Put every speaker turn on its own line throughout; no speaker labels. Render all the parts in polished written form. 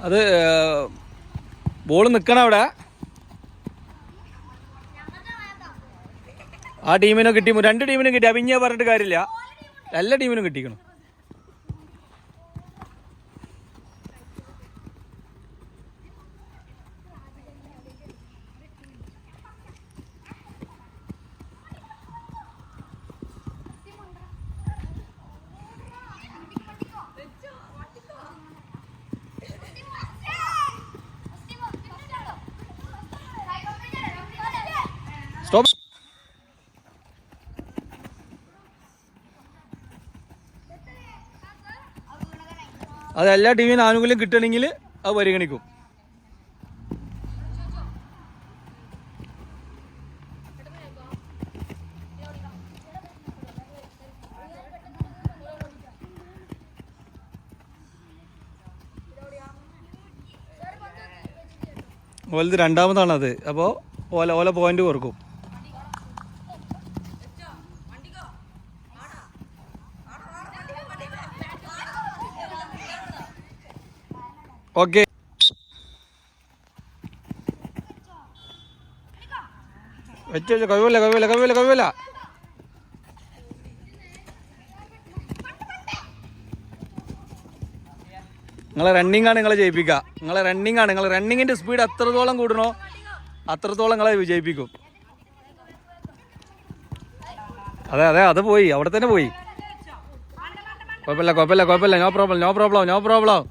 അത് ബോൾ നിൽക്കണം അവിടെ. ആ ടീമിനും കിട്ടി, 2 ടീമിനും കിട്ടി. അഭിഞ്ഞ പറഞ്ഞിട്ട് കാര്യമില്ല, എല്ലാ ടീമിനും കിട്ടിക്കണം. സ്റ്റോപ്പ്. അത് എല്ലാ ടീമിനും ആനുകൂല്യം കിട്ടണമെങ്കിൽ അത് പരിഗണിക്കും. ഓലത് രണ്ടാമതാണത്, അപ്പോൾ ഓല പോയിന്റ് കുറക്കും. ഓക്കെ, വെച്ച് കഴിവില്ല. നിങ്ങളെ റണ്ണിങ്ങാണ് നിങ്ങളെ ജയിപ്പിക്കുക. നിങ്ങളെ റണ്ണിങ്ങിൻ്റെ സ്പീഡ് എത്രത്തോളം കൂടണോ അത്രത്തോളം നിങ്ങളെ വിജയിപ്പിക്കും. അതെ, അത് പോയി, അവിടെ തന്നെ പോയി. കുഴപ്പമില്ല. No problem.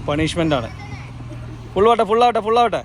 പണിഷ്മെൻ്റ് ആണ്. ഫുള്ളാവട്ടെ.